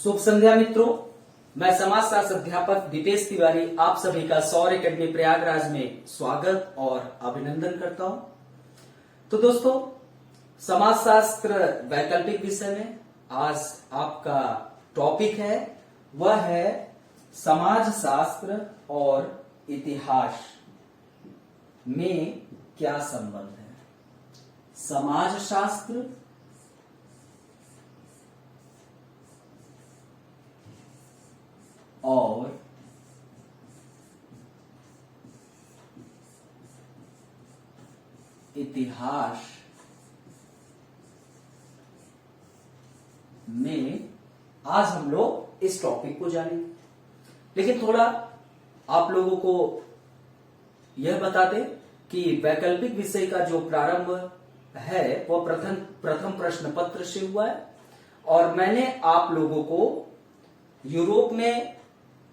शुभ संध्या मित्रों, मैं समाजशास्त्र अध्यापक दीपेश तिवारी आप सभी का सौर एकेडमी प्रयागराज में स्वागत और अभिनंदन करता हूं। तो दोस्तों, समाजशास्त्र वैकल्पिक विषय में आज आपका टॉपिक है वह है समाजशास्त्र और इतिहास में क्या संबंध है। समाजशास्त्र और इतिहास में आज हम लोग इस टॉपिक को जानेंगे। लेकिन थोड़ा आप लोगों को यह बता दें कि वैकल्पिक विषय का जो प्रारंभ है वह प्रथम प्रश्न पत्र से हुआ है और मैंने आप लोगों को यूरोप में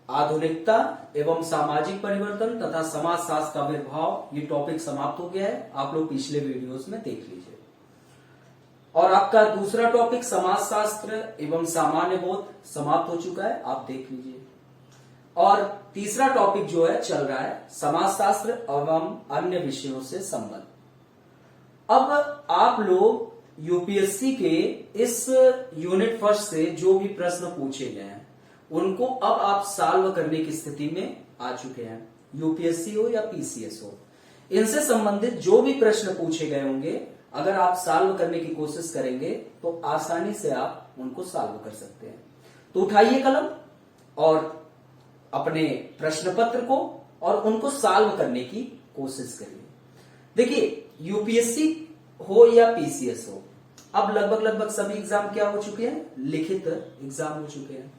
आधुनिकता एवं सामाजिक परिवर्तन तथा समाजशास्त्र का आविर्भाव ये टॉपिक समाप्त हो गया है। आप लोग पिछले वीडियोस में देख लीजिए। और आपका दूसरा टॉपिक समाजशास्त्र एवं सामान्य बोध समाप्त हो चुका है, आप देख लीजिए। और तीसरा टॉपिक जो है चल रहा है समाजशास्त्र एवं अन्य विषयों से संबंध। अब आप लोग यूपीएससी के इस यूनिट फर्स्ट से जो भी प्रश्न पूछे गए हैं उनको अब आप सॉल्व करने की स्थिति में आ चुके हैं। यूपीएससी हो या पीसीएस हो, इनसे संबंधित जो भी प्रश्न पूछे गए होंगे अगर आप सॉल्व करने की कोशिश करेंगे तो आसानी से आप उनको सॉल्व कर सकते हैं। तो उठाइए कलम और अपने प्रश्न पत्र को और उनको सॉल्व करने की कोशिश करिए। देखिए, यूपीएससी हो या पीसीएस हो, अब लगभग सभी एग्जाम क्या हो चुके हैं, लिखित एग्जाम हो चुके हैं।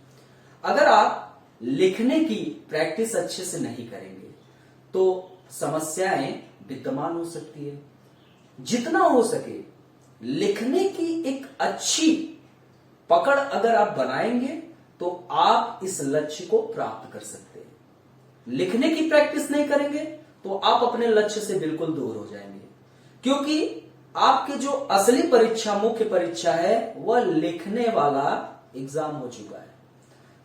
अगर आप लिखने की प्रैक्टिस अच्छे से नहीं करेंगे तो समस्याएं विद्यमान हो सकती है। जितना हो सके लिखने की एक अच्छी पकड़ अगर आप बनाएंगे तो आप इस लक्ष्य को प्राप्त कर सकते हैं। लिखने की प्रैक्टिस नहीं करेंगे तो आप अपने लक्ष्य से बिल्कुल दूर हो जाएंगे, क्योंकि आपकी जो असली परीक्षा, मुख्य परीक्षा है, वह लिखने वाला एग्जाम हो चुका है।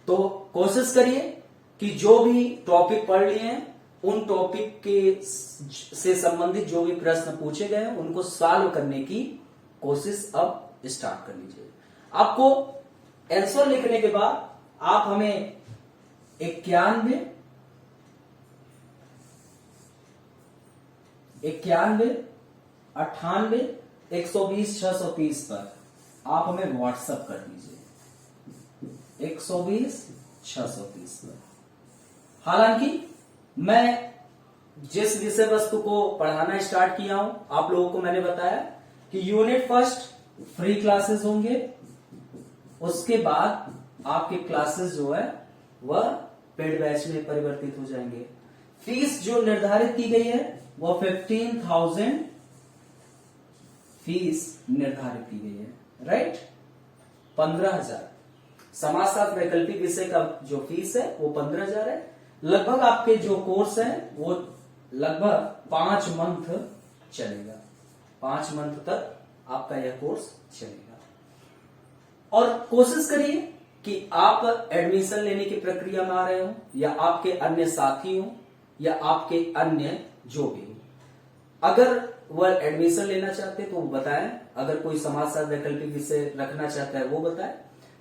तो कोशिश करिए कि जो भी टॉपिक पढ़ लिए हैं उन टॉपिक के से संबंधित जो भी प्रश्न पूछे गए हैं उनको सॉल्व करने की कोशिश अब स्टार्ट कर लीजिए। आपको आंसर लिखने के बाद आप हमें 91, 98, 120, 630 पर आप हमें व्हाट्सएप कर दीजिए। 120, 630 पर। हालांकि मैं जिस विषय वस्तु को पढ़ाना स्टार्ट किया हूं, आप लोगों को मैंने बताया कि यूनिट फर्स्ट फ्री क्लासेस होंगे, उसके बाद आपके क्लासेस जो है वह पेड बैच में परिवर्तित हो जाएंगे। फीस जो निर्धारित की गई है वह 15,000 फीस निर्धारित की गई है, राइट। 15,000 समाजशास्त्र वैकल्पिक विषय का जो फीस है वो 15,000 है। लगभग आपके जो कोर्स है वो लगभग 5 मंथ चलेगा। 5 मंथ तक आपका यह कोर्स चलेगा। और कोशिश करिए कि आप एडमिशन लेने की प्रक्रिया में आ रहे हो या आपके अन्य साथी हो या आपके अन्य जो भी हो, अगर वह एडमिशन लेना चाहते तो वो बताएं। अगर कोई समाजशास्त्र वैकल्पिक विषय रखना चाहता है वो बताएं।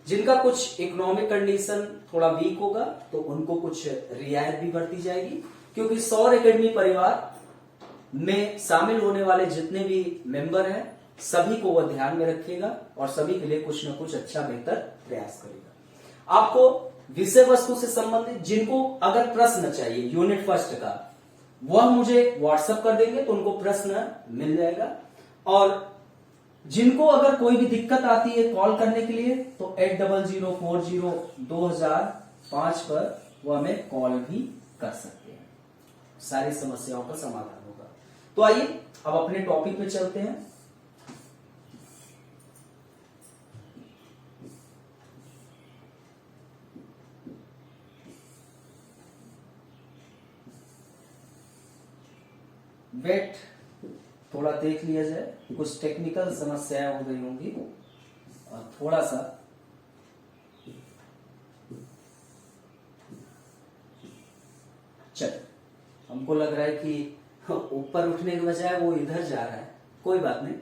जिनका कुछ इकोनॉमिक कंडीशन थोड़ा वीक होगा तो उनको कुछ रियायत भी बढ़ती जाएगी, क्योंकि सौर एकेडमी परिवार में शामिल होने वाले जितने भी मेंबर हैं सभी को वह ध्यान में रखेगा और सभी के लिए कुछ न कुछ अच्छा बेहतर प्रयास करेगा। आपको विषय वस्तु से संबंधित जिनको अगर प्रश्न चाहिए यूनिट फर्स्ट का, वह मुझे व्हाट्सएप कर देंगे तो उनको प्रश्न मिल जाएगा। और जिनको अगर कोई भी दिक्कत आती है कॉल करने के लिए तो 80040205 पर वो हमें कॉल भी कर सकते हैं। सारी समस्याओं का समाधान होगा। तो आइए अब अपने टॉपिक पे चलते हैं। वेट थोड़ा देख लिया जाए, कुछ टेक्निकल समस्याएं हो गई होंगी और थोड़ा सा चल, हमको लग रहा है कि ऊपर उठने के बजाय वो इधर जा रहा है, कोई बात नहीं।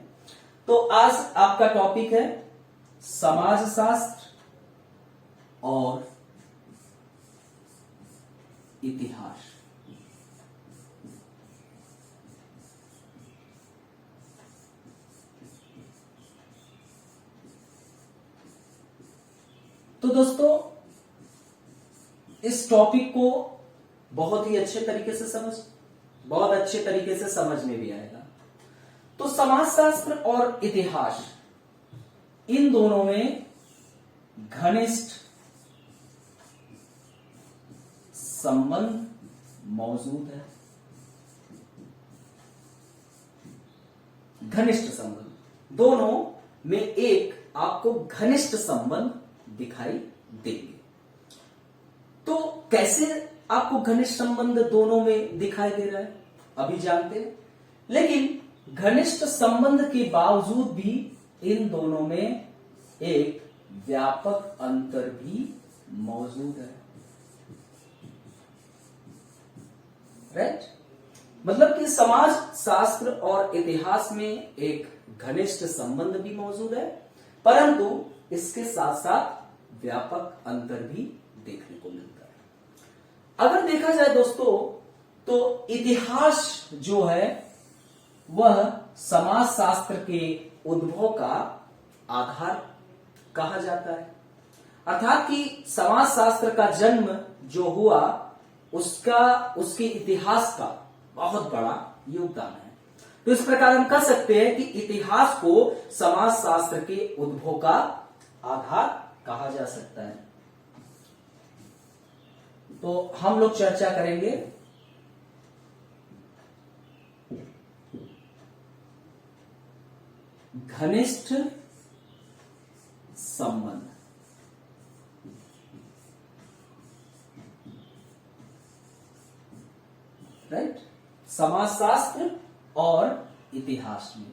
तो आज आपका टॉपिक है समाजशास्त्र और इतिहास। तो दोस्तों, इस टॉपिक को बहुत ही अच्छे तरीके से बहुत अच्छे तरीके से समझ में भी आएगा। तो समाजशास्त्र और इतिहास, इन दोनों में घनिष्ठ संबंध मौजूद है। घनिष्ठ संबंध, दोनों में एक आपको घनिष्ठ संबंध दिखाई देंगे। तो कैसे आपको घनिष्ठ संबंध दोनों में दिखाई दे रहा है अभी जानते हैं, लेकिन घनिष्ठ संबंध के बावजूद भी इन दोनों में एक व्यापक अंतर भी मौजूद है। राइट? मतलब कि समाज शास्त्र और इतिहास में एक घनिष्ठ संबंध भी मौजूद है, परंतु इसके साथ साथ व्यापक अंतर भी देखने को मिलता है। अगर देखा जाए दोस्तों, तो इतिहास जो है वह समाज शास्त्र के उद्भव का आधार कहा जाता है। अर्थात कि समाज शास्त्र का जन्म जो हुआ उसके इतिहास का बहुत बड़ा योगदान है। तो इस प्रकार हम कह सकते हैं कि इतिहास को समाज शास्त्र के उद्भव का आधार कहा जा सकता है। तो हम लोग चर्चा करेंगे घनिष्ठ संबंध। राइट? समाजशास्त्र और इतिहास में,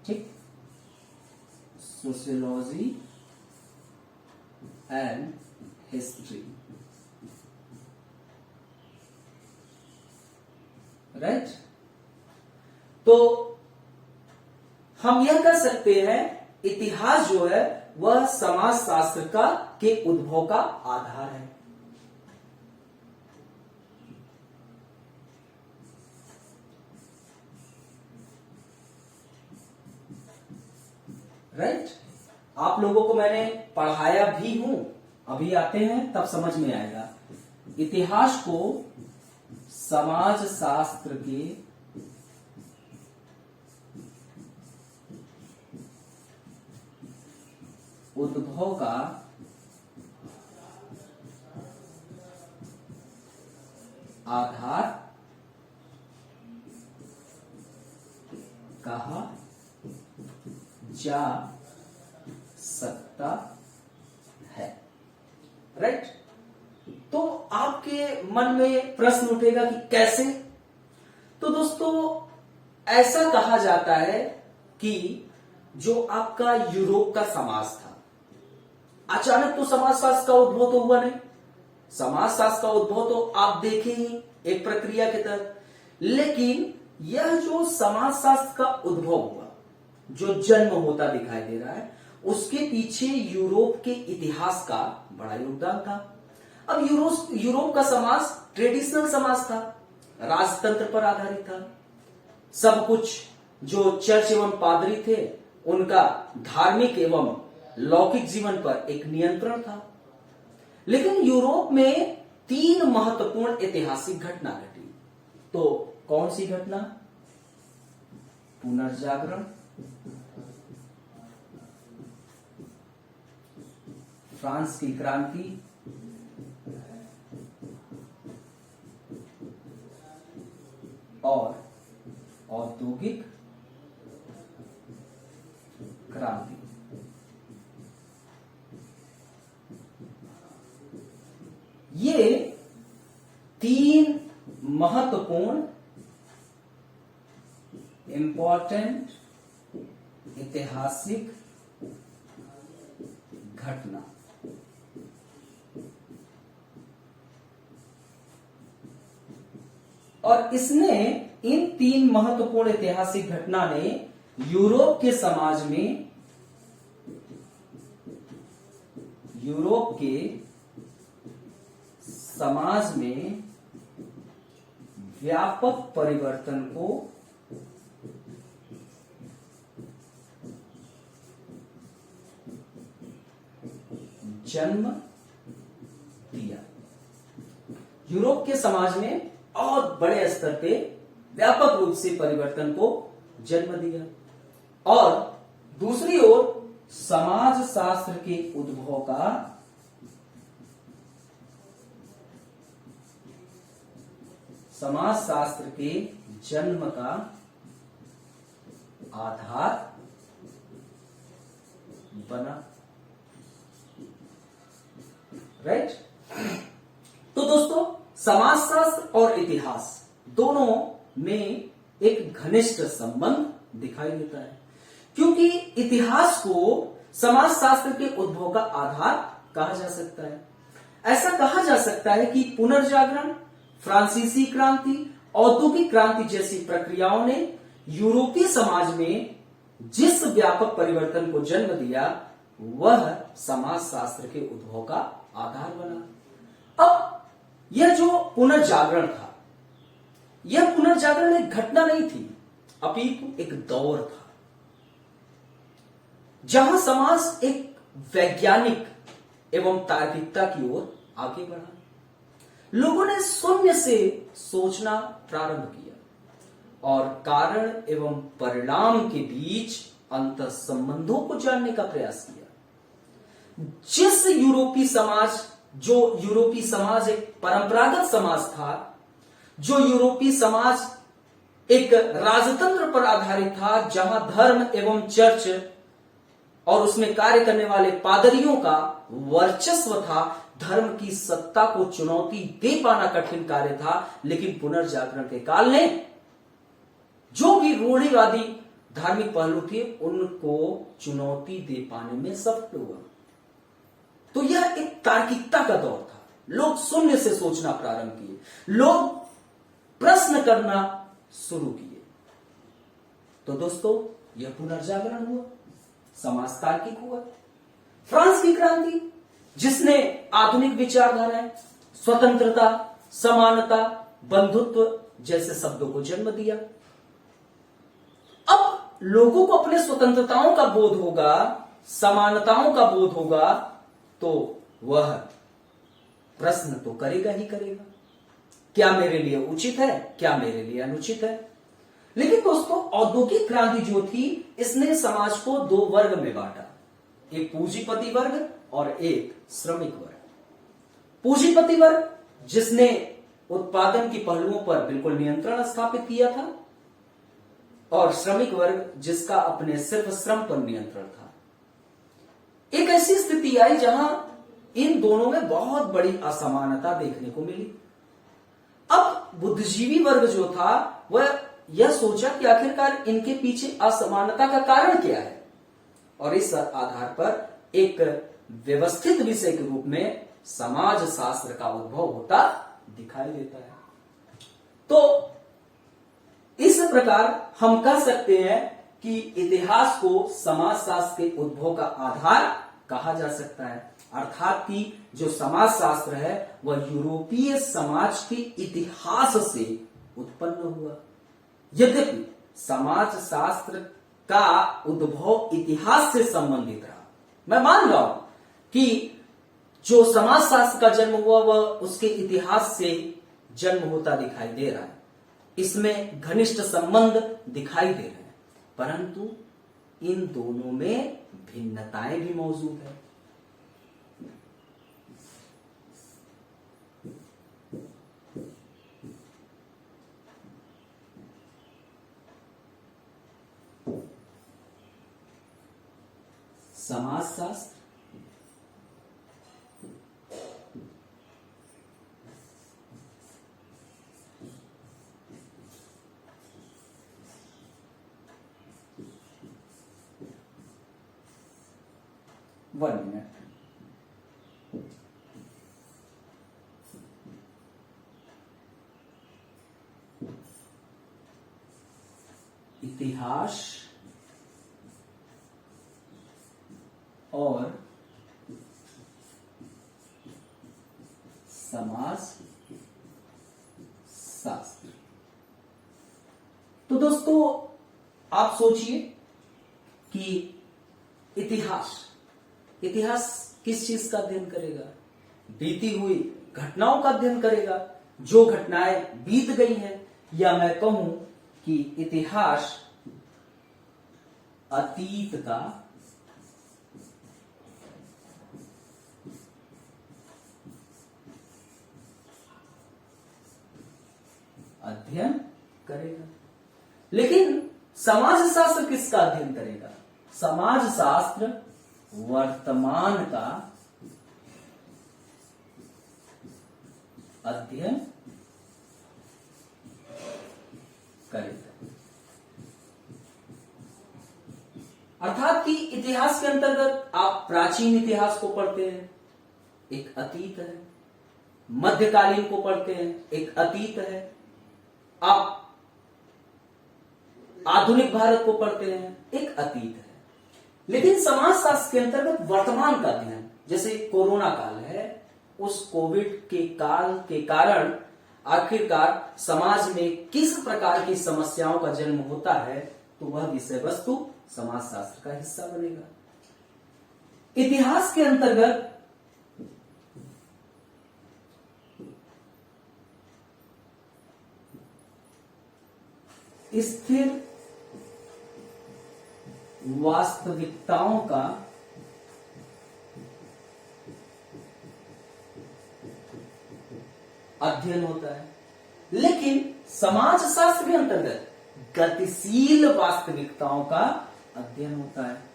ठीक? Sociology and history. राइट? तो हम यह कह सकते हैं इतिहास जो है वह समाज शास्त्र का के उद्भव का आधार है। राइट? आप लोगों को मैंने पढ़ाया भी हूं, अभी आते हैं तब समझ में आएगा। इतिहास को समाज शास्त्र के उद्भव का आधार कहा जा सकता है। राइट? तो आपके मन में प्रश्न उठेगा कि कैसे? तो दोस्तों, ऐसा कहा जाता है कि जो आपका यूरोप का समाज था, अचानक तो समाजशास्त्र का उद्भव तो हुआ नहीं। समाजशास्त्र का उद्भव तो आप देखें ही एक प्रक्रिया के तहत, लेकिन यह जो समाजशास्त्र का उद्भव हुआ, जो जन्म होता दिखाई दे रहा है, उसके पीछे यूरोप के इतिहास का बड़ा योगदान था। अब यूरोप का समाज ट्रेडिशनल समाज था, राजतंत्र पर आधारित था। सब कुछ जो चर्च एवं पादरी थे उनका धार्मिक एवं लौकिक जीवन पर एक नियंत्रण था। लेकिन यूरोप में 3 महत्वपूर्ण ऐतिहासिक घटना घटी। तो कौन सी घटना? पुनर्जागरण, फ्रांस की क्रांति और औद्योगिक क्रांति। ये 3 महत्वपूर्ण इंपॉर्टेंट ऐतिहासिक घटना और इसने इन 3 महत्वपूर्ण ऐतिहासिक घटना ने यूरोप के समाज में व्यापक परिवर्तन को जन्म दिया। यूरोप के समाज में बहुत बड़े स्तर पे व्यापक रूप से परिवर्तन को जन्म दिया और दूसरी ओर समाज शास्त्र के उद्भव का समाज शास्त्र के जन्म का आधार बना। राइट? तो दोस्तों, समाजशास्त्र और इतिहास दोनों में एक घनिष्ठ संबंध दिखाई देता है, क्योंकि इतिहास को समाजशास्त्र के उद्भव का आधार कहा जा सकता है। ऐसा कहा जा सकता है कि पुनर्जागरण, फ्रांसीसी क्रांति, औद्योगिक क्रांति जैसी प्रक्रियाओं ने यूरोपीय समाज में जिस व्यापक परिवर्तन को जन्म दिया, वह समाजशास्त्र के उद्भव का आधार बना। अब यह जो पुनर्जागरण था, यह पुनर्जागरण एक घटना नहीं थी, अपितु एक दौर था जहां समाज एक वैज्ञानिक एवं तार्किकता की ओर आगे बढ़ा। लोगों ने शून्य से सोचना प्रारंभ किया और कारण एवं परिणाम के बीच अंतर संबंधों को जानने का प्रयास किया। जिस यूरोपीय समाज एक परंपरागत समाज था, जो यूरोपीय समाज एक राजतंत्र पर आधारित था, जहां धर्म एवं चर्च और उसमें कार्य करने वाले पादरियों का वर्चस्व था, धर्म की सत्ता को चुनौती दे पाना कठिन कार्य था। लेकिन पुनर्जागरण के काल ने जो भी रूढ़िवादी धार्मिक पहलू थे, उनको चुनौती दे पाने में सफल हुआ। तो यह एक तार्किकता का दौर था। लोग शून्य से सोचना प्रारंभ किए, लोग प्रश्न करना शुरू किए। तो दोस्तों, यह पुनर्जागरण हुआ, समाज तार्किक हुआ। फ्रांस की क्रांति, जिसने आधुनिक विचारधाराएं, स्वतंत्रता, समानता, बंधुत्व जैसे शब्दों को जन्म दिया। अब लोगों को अपने स्वतंत्रताओं का बोध होगा, समानताओं का बोध होगा, तो वह प्रश्न तो करेगा ही करेगा, क्या मेरे लिए उचित है, क्या मेरे लिए अनुचित है। लेकिन दोस्तों, औद्योगिक क्रांति जो थी, इसने समाज को 2 वर्ग में बांटा, एक पूंजीपति वर्ग और एक श्रमिक वर्ग। पूंजीपति वर्ग जिसने उत्पादन की पहलुओं पर बिल्कुल नियंत्रण स्थापित किया था, और श्रमिक वर्ग जिसका अपने सिर्फ श्रम पर नियंत्रण था। एक ऐसी स्थिति आई जहां इन दोनों में बहुत बड़ी असमानता देखने को मिली। अब बुद्धिजीवी वर्ग जो था, वह यह सोचा कि आखिरकार इनके पीछे असमानता का कारण क्या है, और इस आधार पर एक व्यवस्थित विषय के रूप में समाज शास्त्र का उद्भव होता दिखाई देता है। तो इस प्रकार हम कह सकते हैं कि इतिहास को समाज शास्त्र के उद्भव का आधार कहा जा सकता है, अर्थात कि जो समाज शास्त्र है वह यूरोपीय समाज के इतिहास से उत्पन्न हुआ। यद्यपि समाज शास्त्र का उद्भव इतिहास से संबंधित रहा, मैं मान रहा हूं कि जो समाज शास्त्र का जन्म हुआ वह उसके इतिहास से जन्म होता दिखाई दे रहा है, इसमें घनिष्ठ संबंध दिखाई दे रहे हैं, परंतु इन दोनों में भिन्नताएं भी मौजूद है। समाजशास्त्र वन मिनट। इतिहास और समाज शास्त्र। तो दोस्तों आप सोचिए कि इतिहास किस चीज का अध्ययन करेगा? बीती हुई घटनाओं का अध्ययन करेगा, जो घटनाएं बीत गई हैं। या मैं कहूं कि इतिहास अतीत का अध्ययन करेगा। लेकिन समाज शास्त्र किसका अध्ययन करेगा? समाज शास्त्र वर्तमान का अध्ययन करेगा। अर्थात कि इतिहास के अंतर्गत आप प्राचीन इतिहास को पढ़ते हैं, एक अतीत है। मध्यकालीन को पढ़ते हैं, एक अतीत है। आप आधुनिक भारत को पढ़ते हैं, एक अतीत है। लेकिन समाज शास्त्र के अंतर्गत वर्तमान का अध्ययन, जैसे कोरोना काल है, उस कोविड के काल के कारण आखिरकार समाज में किस प्रकार की समस्याओं का जन्म होता है, तो वह विषय वस्तु समाज शास्त्र का हिस्सा बनेगा। इतिहास के अंतर्गत स्थिर वास्तविकताओं का अध्ययन होता है। लेकिन समाज शास्त्र के अंतर्गत गतिशील वास्तविकताओं का अध्ययन होता है।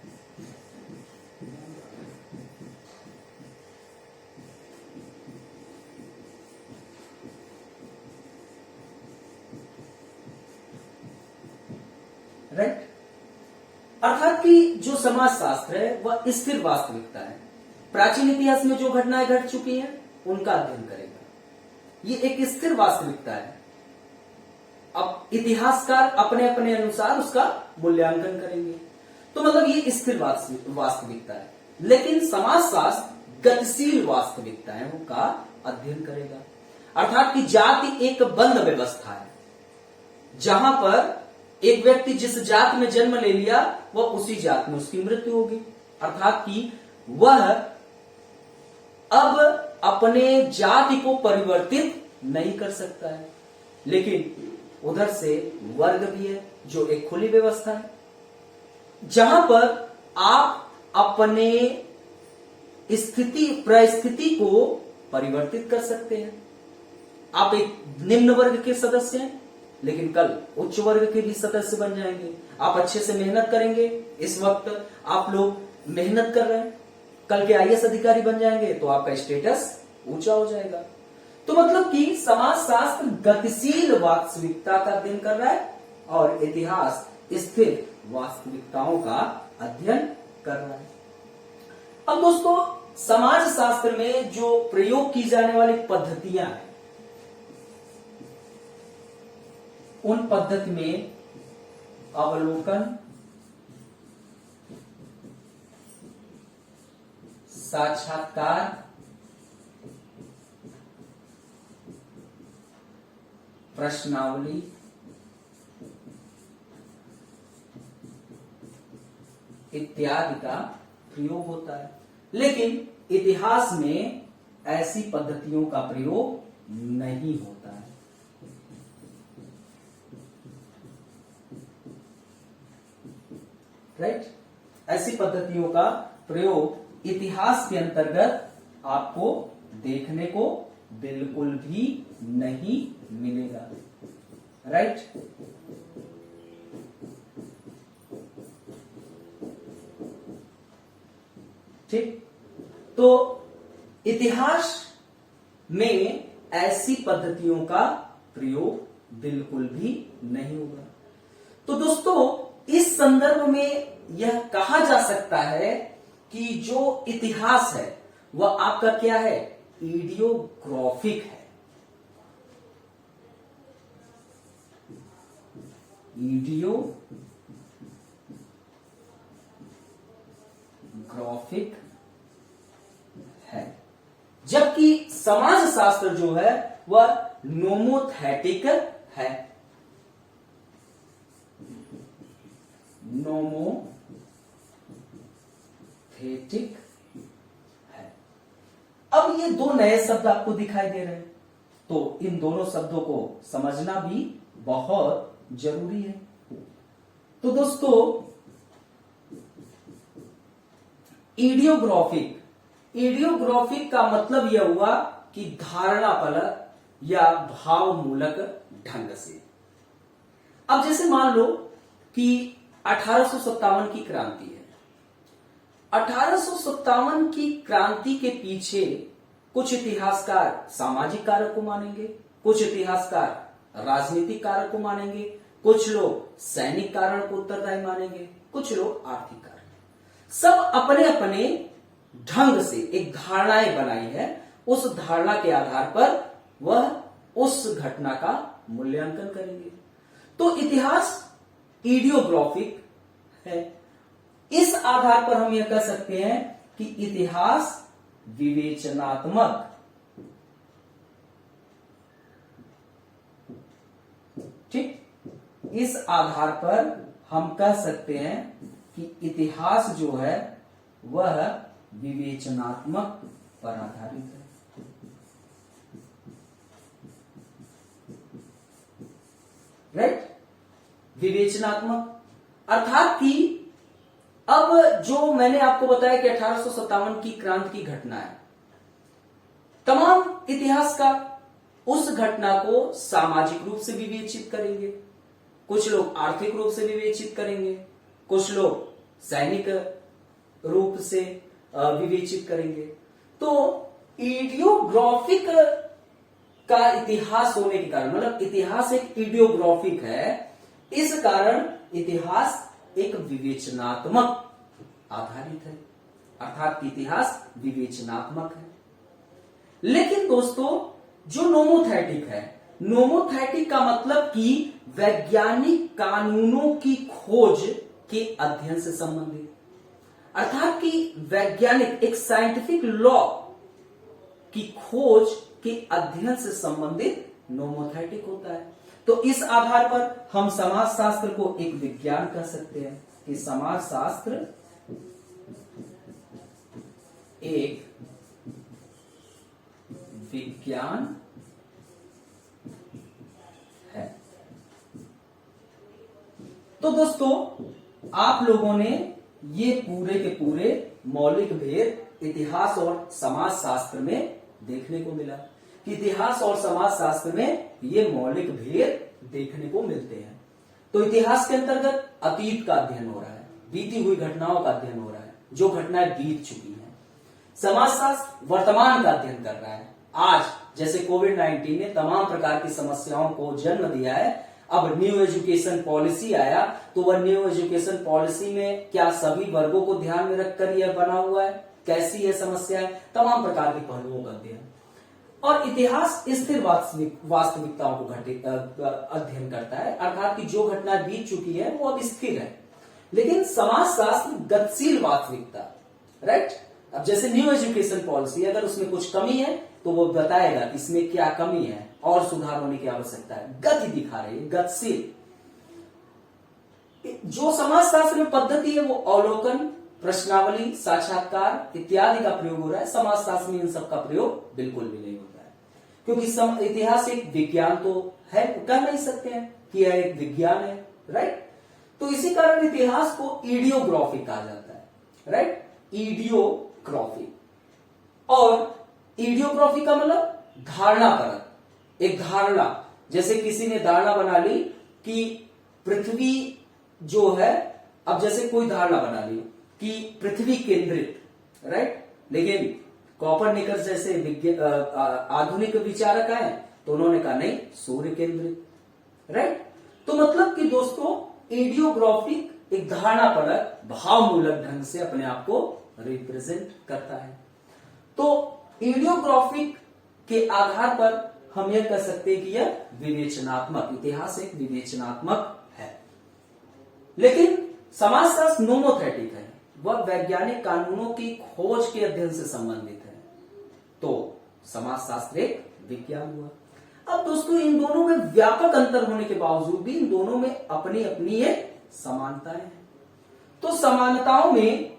राइट? अर्थात कि जो समाज शास्त्र है वह स्थिर वास्तविकता है। प्राचीन इतिहास में जो घटनाएं घट चुकी हैं उनका अध्ययन करेगा। ये एक स्थिर वास्तविकता है। अब इतिहासकार अपने अपने अनुसार उसका मूल्यांकन करेंगे, तो मतलब ये स्थिर वास्तविकता है। लेकिन समाज शास्त्र गतिशील वास्तविकताओं का अध्ययन करेगा। अर्थात कि जाति एक बंद व्यवस्था है, जहां पर एक व्यक्ति जिस जात में जन्म ले लिया वह उसी जात में उसकी मृत्यु होगी। अर्थात कि वह अब अपने जाति को परिवर्तित नहीं कर सकता है। लेकिन उधर से वर्ग भी है, जो एक खुली व्यवस्था है, जहां पर आप अपने परिस्थिति को परिवर्तित कर सकते हैं। आप एक निम्न वर्ग के सदस्य हैं, लेकिन कल उच्च वर्ग के भी सदस्य बन जाएंगे। आप अच्छे से मेहनत करेंगे, इस वक्त आप लोग मेहनत कर रहे हैं, कल के आईएएस अधिकारी बन जाएंगे तो आपका स्टेटस ऊंचा हो जाएगा। तो मतलब कि समाज शास्त्र गतिशील वास्तविकता का अध्ययन कर रहा है और इतिहास स्थिर वास्तविकताओं का अध्ययन कर रहा है। अब दोस्तों समाज शास्त्र में जो प्रयोग की जाने वाली पद्धतियां हैं, उन पद्धति में अवलोकन, साक्षात्कार, प्रश्नावली, इत्यादि का प्रयोग होता है। लेकिन इतिहास में ऐसी पद्धतियों का प्रयोग नहीं होता है। राइट? ऐसी पद्धतियों का प्रयोग इतिहास के अंतर्गत आपको देखने को बिल्कुल भी नहीं मिलेगा। राइट? ठीक? तो इतिहास में ऐसी पद्धतियों का प्रयोग बिल्कुल भी नहीं होगा। तो दोस्तों इस संदर्भ में यह कहा जा सकता है कि जो इतिहास है वह आपका क्या है? इडियोग्राफिक है। इडियोग्राफिक ग्राफिक है, जबकि समाज शास्त्र जो है वह नोमोथेटिक है। नोमोथेटिक है। अब ये दो नए शब्द आपको दिखाई दे रहे हैं, तो इन दोनों शब्दों को समझना भी बहुत जरूरी है। तो दोस्तों, इडियोग्राफिक का मतलब यह हुआ कि धारणापरक या भावमूलक ढंग से। अब जैसे मान लो कि 1857 की क्रांति है। 1857 की क्रांति के पीछे कुछ इतिहासकार सामाजिक कारक को मानेंगे, कुछ इतिहासकार राजनीतिक कारक को मानेंगे, कुछ लोग सैनिक कारण को उत्तरदायी मानेंगे, कुछ लोग आर्थिक कारण। सब अपने अपने ढंग से एक धारणाएं बनाई है। उस धारणा के आधार पर वह उस घटना का मूल्यांकन करेंगे। तो इतिहास इडियोग्राफिक है। इस आधार पर हम यह कह सकते हैं कि इतिहास विवेचनात्मक ठीक। इस आधार पर हम कह सकते हैं कि इतिहास जो है वह विवेचनात्मक पर आधारित है। राइट, विवेचनात्मक अर्थात कि अब जो मैंने आपको बताया कि 1857 की क्रांति की घटना है, तमाम इतिहासकार उस घटना को सामाजिक रूप से विवेचित करेंगे, कुछ लोग आर्थिक रूप से विवेचित करेंगे, कुछ लोग सैनिक रूप से विवेचित करेंगे। तो इडियोग्राफिक का इतिहास होने के कारण, मतलब इतिहास एक इडियोग्राफिक है, इस कारण इतिहास एक विवेचनात्मक आधारित है, अर्थात इतिहास विवेचनात्मक है। लेकिन दोस्तों, जो नोमोथेटिक है, नोमोथेटिक का मतलब कि वैज्ञानिक कानूनों की खोज के अध्ययन से संबंधित, अर्थात कि वैज्ञानिक एक साइंटिफिक लॉ की खोज के अध्ययन से संबंधित नोमोथेटिक होता है। तो इस आधार पर हम समाजशास्त्र को एक विज्ञान कह सकते हैं कि समाजशास्त्र एक विज्ञान है। तो दोस्तों, आप लोगों ने ये पूरे के पूरे मौलिक भेद इतिहास और समाजशास्त्र में देखने को मिला कि इतिहास और समाजशास्त्र में ये मौलिक भेद देखने को मिलते हैं। तो इतिहास के अंतर्गत अतीत का अध्ययन हो रहा है, बीती हुई घटनाओं का अध्ययन हो रहा है, जो घटनाएं बीत चुकी हैं। समाजशास्त्र वर्तमान का अध्ययन कर रहा है। आज जैसे कोविड-19 ने तमाम प्रकार की समस्याओं को जन्म दिया है, अब न्यू एजुकेशन पॉलिसी आया, तो वह न्यू एजुकेशन पॉलिसी में क्या सभी वर्गों को ध्यान में रखकर यह बना हुआ है, कैसी है समस्या है, तमाम प्रकार के पहलुओं का अध्ययन। और इतिहास स्थिर वास्तविकताओं को अध्ययन करता है, अर्थात कि जो घटना बीत चुकी है वो अब स्थिर है। लेकिन समाजशास्त्र गतिशील वास्तविकता, राइट। अब जैसे न्यू एजुकेशन पॉलिसी, अगर उसमें कुछ कमी है तो वो बताएगा कि इसमें क्या कमी है और सुधार होने की आवश्यकता है, गति दिखा रही है, गतिशील। जो समाजशास्त्र में पद्धति है वो अवलोकन, प्रश्नावली, साक्षात्कार इत्यादि का प्रयोग हो रहा है। समाजशास्त्र में इन सब का प्रयोग बिल्कुल भी नहीं होता है, क्योंकि इतिहास एक विज्ञान तो है, कह नहीं सकते हैं कि यह एक विज्ञान है, राइट। तो इसी कारण इतिहास को इडियोग्राफिक कहा जाता है, राइट, इडियोग्राफिक। और इडियोग्राफी का मतलब धारणा परक, एक धारणा, जैसे किसी ने धारणा बना ली कि पृथ्वी जो है, अब जैसे कोई धारणा बना ली कि पृथ्वी केंद्रित, राइट, लेकिन कॉपरनिकस जैसे आधुनिक विचारक आए तो उन्होंने कहा नहीं, सूर्य केंद्रित, राइट। तो मतलब कि दोस्तों, इडियोग्राफिक एक धारणा परक भावमूलक ढंग से अपने आप को रिप्रेजेंट करता है। तो इडियोग्राफिक के आधार पर हम यह कह सकते हैं कि यह विवेचनात्मक, इतिहास एक विवेचनात्मक है। लेकिन समाजशास्त्र नोमोथेटिक है, वह वैज्ञानिक कानूनों की खोज के अध्ययन से संबंधित है। तो समाजशास्त्र एक विज्ञान हुआ। अब दोस्तों इन दोनों में व्यापक अंतर होने के बावजूद भी इन दोनों में अपनी अपनी एक समानताएं हैं। तो समानताओं में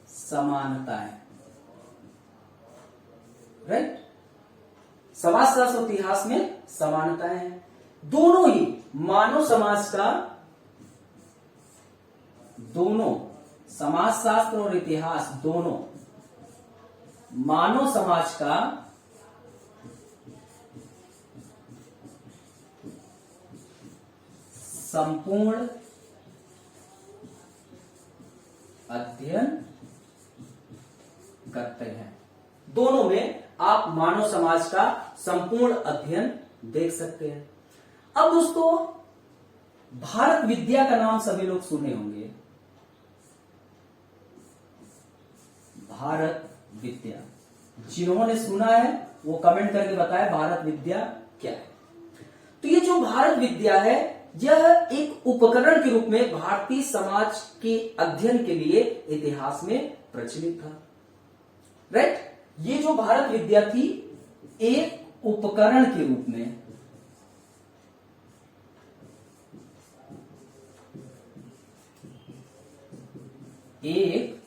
समानताएं, राइट, समाजशास्त्र और इतिहास में समानताएं हैं। दोनों ही मानव समाज का, दोनों समाजशास्त्र और इतिहास दोनों मानव समाज का संपूर्ण अध्ययन करते हैं। दोनों में आप मानव समाज का संपूर्ण अध्ययन देख सकते हैं। अब दोस्तों भारत विद्या का नाम सभी लोग सुने होंगे। भारत विद्या, जिन्होंने सुना है वो कमेंट करके बताएं भारत विद्या क्या है। तो ये जो भारत विद्या है यह एक उपकरण के रूप में भारतीय समाज के अध्ययन के लिए इतिहास में प्रचलित था, राइट। ये जो भारत विद्या थी एक उपकरण के रूप में, एक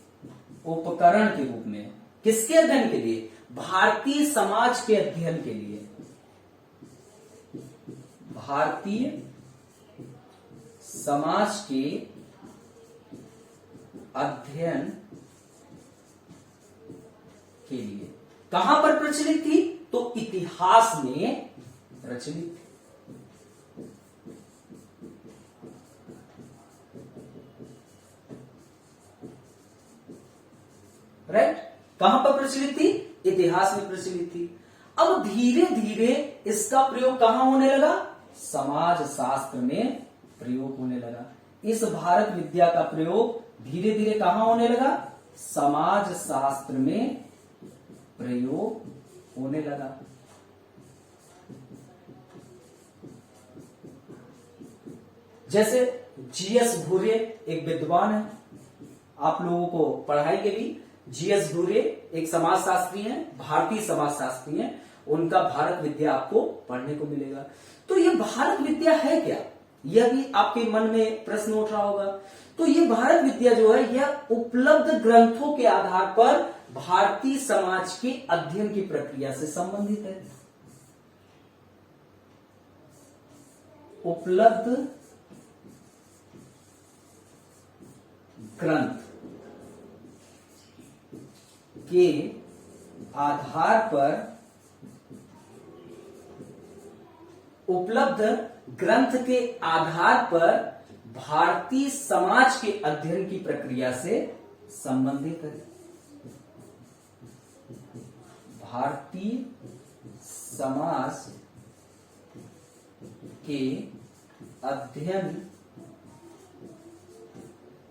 उपकरण के रूप में किसके अध्ययन के लिए? भारतीय समाज के अध्ययन के लिए, भारतीय समाज के अध्ययन के लिए। कहां पर प्रचलित थी? तो इतिहास में प्रचलित थी। राइट, कहां पर प्रचलित थी? इतिहास में प्रचलित थी। अब धीरे धीरे इसका प्रयोग कहां होने लगा? समाज शास्त्र में प्रयोग होने लगा। इस भारत विद्या का प्रयोग धीरे धीरे कहां होने लगा? समाज शास्त्र में प्रयोग होने लगा। जैसे जीएस घुरे एक विद्वान है, आप लोगों को पढ़ाई के लिए जीएस घुरे एक समाजशास्त्री हैं, भारतीय समाजशास्त्री हैं, उनका भारत विद्या आपको पढ़ने को मिलेगा। तो ये भारत विद्या है क्या? यह भी आपके मन में प्रश्न उठ रहा होगा। तो ये भारत विद्या जो है यह उपलब्ध ग्रंथों के आधार पर भारतीय समाज के अध्ययन की प्रक्रिया से संबंधित है। उपलब्ध ग्रंथ के आधार पर, उपलब्ध ग्रंथ के आधार पर भारतीय समाज के अध्ययन की प्रक्रिया से संबंधित है। भारतीय समाज के अध्ययन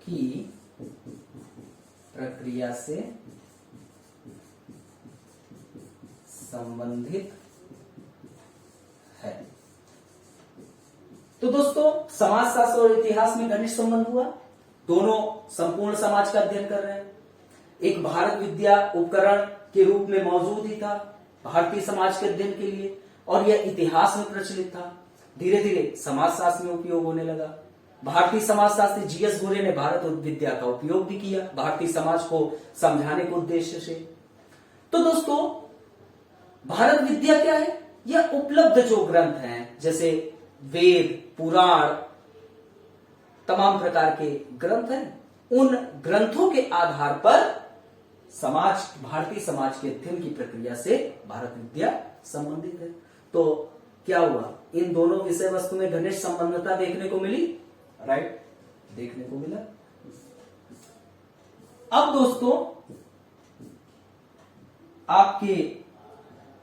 की प्रक्रिया से संबंधित है। तो दोस्तों समाजशास्त्र और इतिहास में घनिष्ठ संबंध हुआ। दोनों संपूर्ण समाज का अध्ययन कर रहे हैं। एक भारत विद्या उपकरण के रूप में मौजूद ही था भारतीय समाज के अध्ययन के लिए, और यह इतिहास में प्रचलित था। धीरे धीरे समाजशास्त्र में उपयोग होने लगा। भारतीय समाजशास्त्री जीएस घुरे ने भारत विद्या का उपयोग भी किया भारतीय समाज को समझाने के उद्देश्य से। तो दोस्तों भारत विद्या क्या है? यह उपलब्ध जो ग्रंथ हैं, जैसे वेद, पुराण, तमाम प्रकार के ग्रंथ हैं, उन ग्रंथों के आधार पर समाज, भारतीय समाज के अध्ययन की प्रक्रिया से भारत विद्या संबंधित है। तो क्या हुआ? इन दोनों विषय वस्तु में घनिष्ठ संबंधता देखने को मिली, राइट, देखने को मिला। अब दोस्तों आपके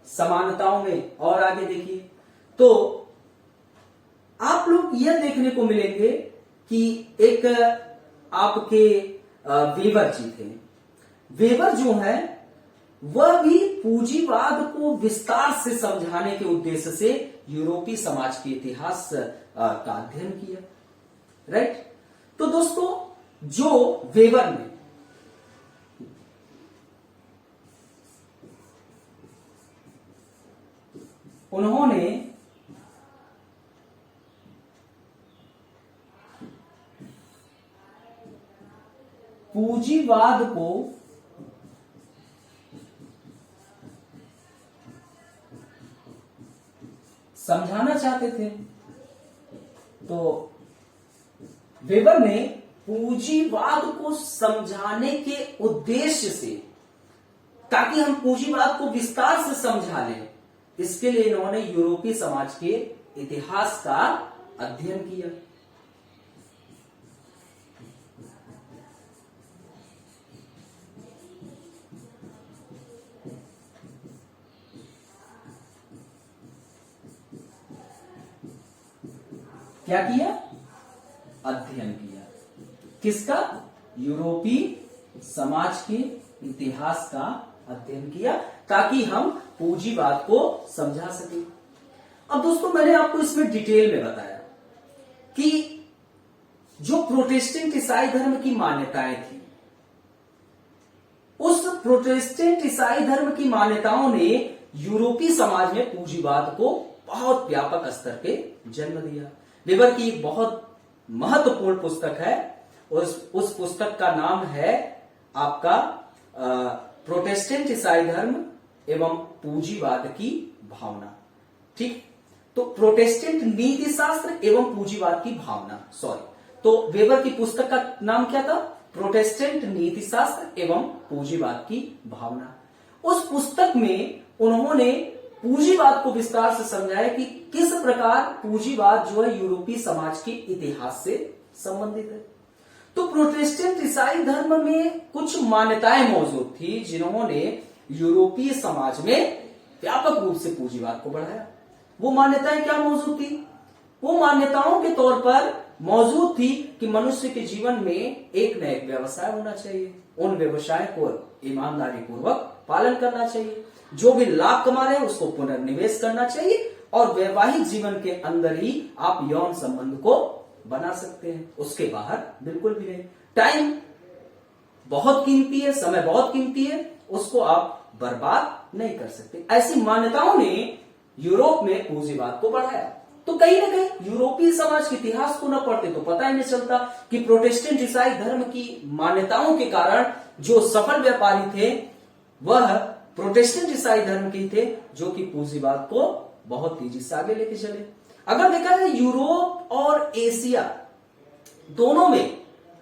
समानताओं में और आगे देखिए, तो आप लोग यह देखने को मिलेंगे कि एक आपके वेबर जी थे। वेबर जो है वह भी पूंजीवाद को विस्तार से समझाने के उद्देश्य से यूरोपीय समाज के इतिहास का अध्ययन किया। राइट। तो दोस्तों, जो वेबर ने उन्होंने पूंजीवाद को समझाना चाहते थे, तो वेबर ने पूंजीवाद को समझाने के उद्देश्य से, ताकि हम पूंजीवाद को विस्तार से समझा लें, इसके लिए इन्होंने यूरोपीय समाज के इतिहास का अध्ययन किया। क्या किया? अध्ययन किया। किसका? यूरोपीय समाज के इतिहास का अध्ययन किया, ताकि हम पूंजीवाद को समझा सके। अब दोस्तों, मैंने आपको इसमें डिटेल में बताया कि जो प्रोटेस्टेंट ईसाई धर्म की मान्यताएं थी, उस प्रोटेस्टेंट ईसाई धर्म की मान्यताओं ने यूरोपीय समाज में पूंजीवाद को बहुत व्यापक स्तर पे जन्म दिया। वेबर की एक बहुत महत्वपूर्ण पुस्तक है, उस पुस्तक का नाम है आपका प्रोटेस्टेंट ईसाई धर्म एवं पूंजीवाद की भावना। ठीक। तो प्रोटेस्टेंट नीति शास्त्र एवं पूंजीवाद की भावना, तो वेबर की पुस्तक का नाम क्या था? प्रोटेस्टेंट नीति शास्त्र एवं पूंजीवाद की भावना। उस पुस्तक में उन्होंने पूंजीवाद को विस्तार से समझाया कि किस प्रकार पूंजीवाद जो है यूरोपीय समाज के इतिहास से संबंधित है। तो प्रोटेस्टेंट ईसाई धर्म में कुछ मान्यताएं मौजूद थी जिन्होंने यूरोपीय समाज में व्यापक रूप से पूंजीवाद को बढ़ाया। वो मान्यताएं क्या मौजूद थी? वो मान्यताओं के तौर पर मौजूद थी कि मनुष्य के जीवन में एक न एक व्यवसाय होना चाहिए, उन व्यवसाय को ईमानदारी पूर्वक पालन करना चाहिए, जो भी लाभ कमा रहे हैं उसको पुनर्निवेश करना चाहिए, और वैवाहिक जीवन के अंदर ही आप यौन संबंध को बना सकते हैं, उसके बाहर बिल्कुल भी नहीं। टाइम बहुत कीमती है, समय बहुत कीमती है, उसको आप बर्बाद नहीं कर सकते। ऐसी मान्यताओं ने यूरोप में पूंजीवाद को बढ़ाया। तो कहीं ना कहीं यूरोपीय समाज के इतिहास को न पढ़ते तो पता ही नहीं चलता कि प्रोटेस्टेंट ईसाई धर्म की मान्यताओं के कारण जो सफल व्यापारी थे वह प्रोटेस्टेंट ईसाई धर्म के थे, जो कि पूंजीवाद को बहुत तेजी से आगे लेके चले। अगर देखा जाए यूरोप और एशिया दोनों में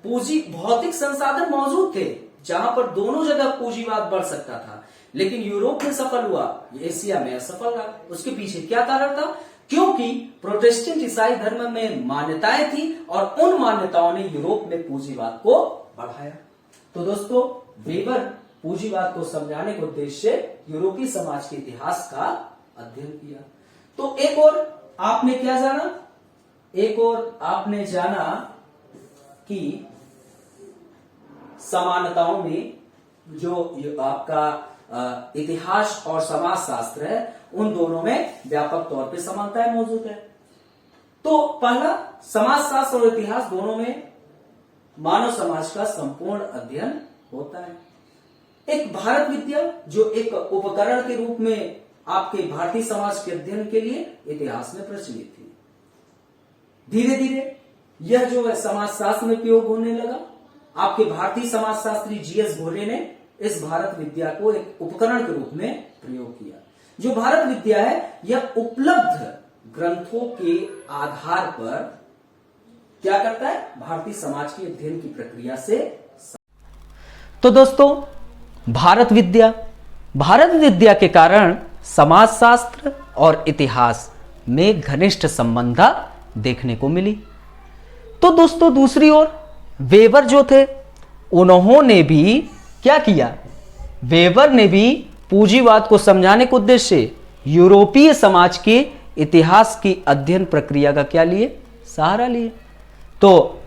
पूंजी भौतिक संसाधन मौजूद थे, जहां पर दोनों जगह पूंजीवाद बढ़ सकता था, लेकिन यूरोप में सफल हुआ, एशिया में असफल रहा। उसके पीछे क्या कारण था? क्योंकि प्रोटेस्टेंट ईसाई धर्म में मान्यताएं थी और उन मान्यताओं ने यूरोप में पूंजीवाद को बढ़ाया। तो दोस्तों, वेबर पूंजीवाद को समझाने के उद्देश्य से यूरोपीय समाज के इतिहास का अध्ययन किया। तो एक और आपने क्या जाना? एक और आपने जाना कि समानताओं में जो आपका इतिहास और समाज शास्त्र है, उन दोनों में व्यापक तौर पे समानताएं मौजूद है। तो पहला, समाज शास्त्र और इतिहास दोनों में मानव समाज का संपूर्ण अध्ययन होता है। एक भारत विद्या जो एक उपकरण के रूप में आपके भारतीय समाज के अध्ययन के लिए इतिहास में प्रचलित थी, धीरे धीरे यह जो है समाज शास्त्र में प्रयोग होने लगा। आपके भारतीय समाजशास्त्री जीएस घोरे ने इस भारत विद्या को एक उपकरण के रूप में प्रयोग किया। जो भारत विद्या है, यह उपलब्ध ग्रंथों के आधार पर क्या करता है? भारतीय समाज की अध्ययन की प्रक्रिया से। तो दोस्तों, भारत विद्या के कारण समाजशास्त्र और इतिहास में घनिष्ठ संबंध देखने को मिली। तो दोस्तों, दूसरी ओर वेबर जो थे, उन्होंने भी क्या किया? वेबर ने भी पूंजीवाद को समझाने के उद्देश्य से यूरोपीय समाज के इतिहास की अध्ययन प्रक्रिया का क्या लिए? सहारा लिए। तो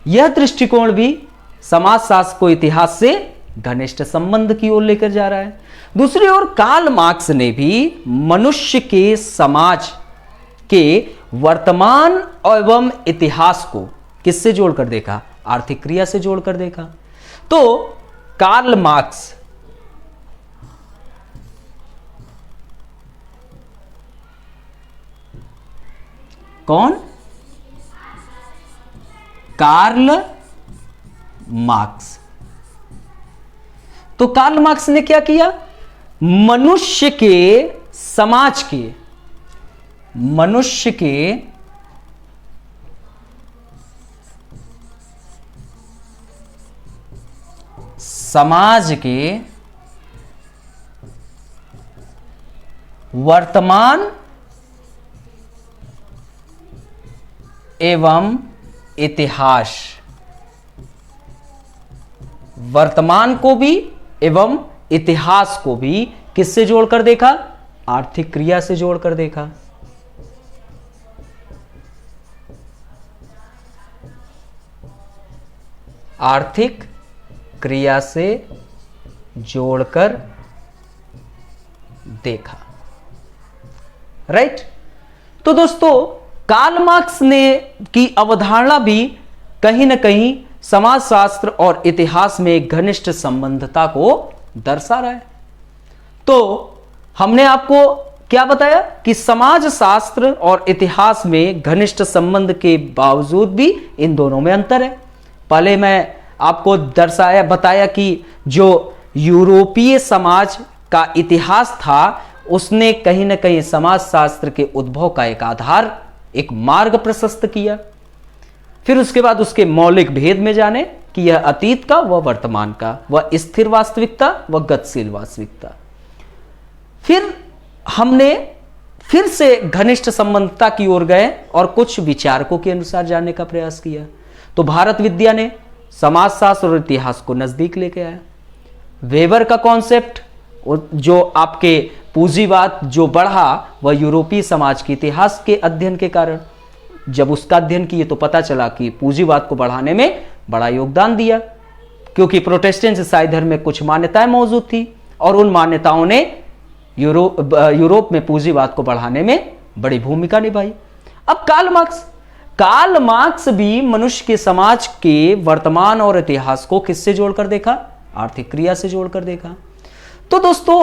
यह दृष्टिकोण भी समाजशास्त्र को इतिहास से घनिष्ठ संबंध की ओर लेकर जा रहा है। दूसरी ओर कार्ल मार्क्स ने भी मनुष्य के समाज के वर्तमान एवं इतिहास को किससे जोड़कर देखा? आर्थिक क्रिया से जोड़कर देखा। तो कार्ल मार्क्स कौन? Karl Marx. तो कार्ल मार्क्स ने क्या किया? मनुष्य के समाज के, मनुष्य के समाज के वर्तमान एवं इतिहास, वर्तमान को भी एवं इतिहास को भी किससे जोड़कर देखा? आर्थिक क्रिया से जोड़कर देखा। आर्थिक क्रिया से जोड़कर देखा। राइट। तो दोस्तों कार्ल मार्क्स ने की अवधारणा भी कहीं ना कहीं समाजशास्त्र और इतिहास में एक घनिष्ठ संबंधता को दर्शा रहा है। तो हमने आपको क्या बताया कि समाजशास्त्र और इतिहास में घनिष्ठ संबंध के बावजूद भी इन दोनों में अंतर है। पहले मैं आपको दर्शाया बताया कि जो यूरोपीय समाज का इतिहास था उसने कहीं ना कहीं समाजशास्त्र के उद्भव का एक आधार, एक मार्ग प्रशस्त किया। फिर उसके बाद उसके मौलिक भेद में जाने कि यह अतीत का, वह वर्तमान का, वह स्थिर वास्तविकता, वह गतिशील वास्तविकता। फिर हमने फिर से घनिष्ठ संबंधता की ओर गए और कुछ विचारकों के अनुसार जानने का प्रयास किया। तो भारत विद्या ने समाजशास्त्र और इतिहास को नजदीक लेके आया। वेबर का कॉन्सेप्ट, जो आपके पूंजीवाद जो बढ़ा वह यूरोपीय समाज के इतिहास के अध्ययन के कारण। जब उसका अध्ययन किए तो पता चला कि पूंजीवाद को बढ़ाने में बड़ा योगदान दिया, क्योंकि प्रोटेस्टेंट ईसाई धर्म में कुछ मान्यताएं मौजूद थी और उन मान्यताओं ने यूरोप में पूंजीवाद को बढ़ाने में बड़ी भूमिका निभाई। अब कार्ल मार्क्स भी मनुष्य के समाज के वर्तमान और इतिहास को किससे जोड़कर देखा? आर्थिक क्रिया से जोड़कर देखा। तो दोस्तों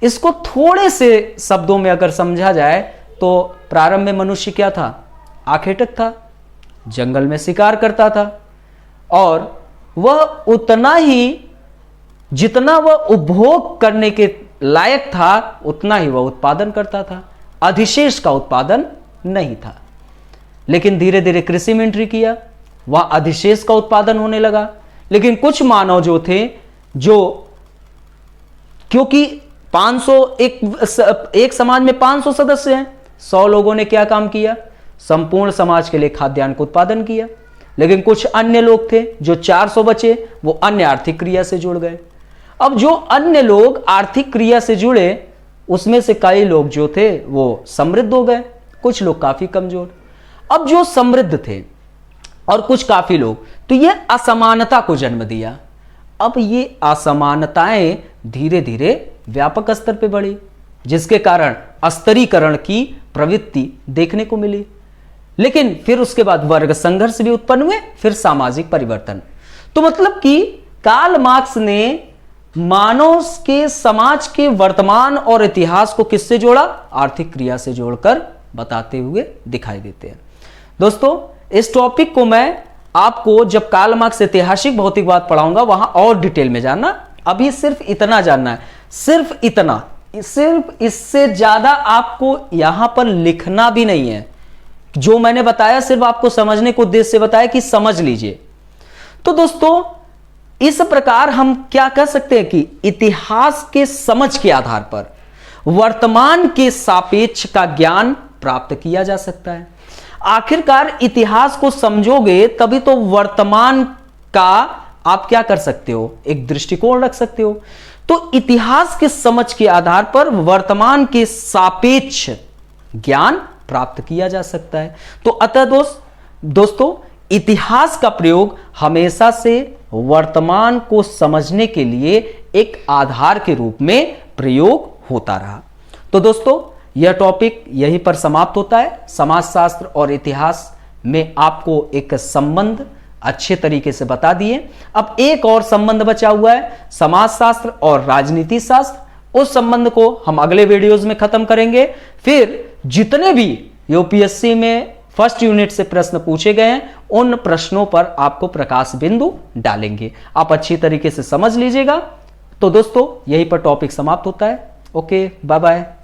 इसको थोड़े से शब्दों में अगर समझा जाए तो प्रारंभ में मनुष्य क्या था? आखेटक था, जंगल में शिकार करता था और वह उतना ही जितना वह उपभोग करने के लायक था उतना ही वह उत्पादन करता था, अधिशेष का उत्पादन नहीं था। लेकिन धीरे धीरे कृषि में एंट्री किया, वह अधिशेष का उत्पादन होने लगा। लेकिन कुछ मानव जो थे, जो क्योंकि 500 एक समाज में 500 सदस्य हैं, 100 लोगों ने क्या काम किया? संपूर्ण समाज के लिए खाद्यान्न का उत्पादन किया। लेकिन कुछ अन्य लोग थे जो 400 बचे, वो अन्य आर्थिक क्रिया से जुड़ गए। अब जो अन्य लोग आर्थिक क्रिया से जुड़े उसमें से कई लोग जो थे वो समृद्ध हो गए, कुछ लोग काफी कमजोर। अब जो समृद्ध थे और कुछ काफी लोग, तो ये असमानता को जन्म दिया। अब ये असमानताएं धीरे धीरे व्यापक स्तर पे बढ़ी, जिसके कारण स्तरीकरण की प्रवृत्ति देखने को मिली। लेकिन फिर उसके बाद वर्ग संघर्ष भी उत्पन्न हुए, फिर सामाजिक परिवर्तन। तो मतलब कि कार्ल मार्क्स ने मानव के समाज के वर्तमान और इतिहास को किससे जोड़ा? आर्थिक क्रिया से जोड़कर बताते हुए दिखाई देते हैं। दोस्तों इस टॉपिक को मैं आपको जब कार्ल मार्क्स ऐतिहासिक भौतिकवाद पढ़ाऊंगा वहां और डिटेल में जानना। अभी सिर्फ इतना जानना है, सिर्फ इतना, सिर्फ इससे ज्यादा आपको यहां पर लिखना भी नहीं है। जो मैंने बताया सिर्फ आपको समझने को उद्देश्य से बताया कि समझ लीजिए। तो दोस्तों इस प्रकार हम क्या कह सकते हैं कि इतिहास के समझ के आधार पर वर्तमान के सापेक्ष का ज्ञान प्राप्त किया जा सकता है। आखिरकार इतिहास को समझोगे तभी तो वर्तमान का आप क्या कर सकते हो, एक दृष्टिकोण रख सकते हो। तो इतिहास के समझ के आधार पर वर्तमान के सापेक्ष ज्ञान प्राप्त किया जा सकता है। तो अतः दोस्तों इतिहास का प्रयोग हमेशा से वर्तमान को समझने के लिए एक आधार के रूप में प्रयोग होता रहा। तो दोस्तों, यह टॉपिक यहीं पर समाप्त होता है। समाजशास्त्र और इतिहास में आपको एक संबंध अच्छे तरीके से बता दिए। अब एक और संबंध बचा हुआ है, समाजशास्त्र और राजनीति शास्त्र। उस संबंध को हम अगले वीडियोस में खत्म करेंगे। फिर जितने भी यूपीएससी में फर्स्ट यूनिट से प्रश्न पूछे गए हैं, उन प्रश्नों पर आपको प्रकाश बिंदु डालेंगे। आप अच्छी तरीके से समझ लीजिएगा। तो दोस्तों, यहीं पर टॉपिक समाप्त होता है। Okay, bye bye.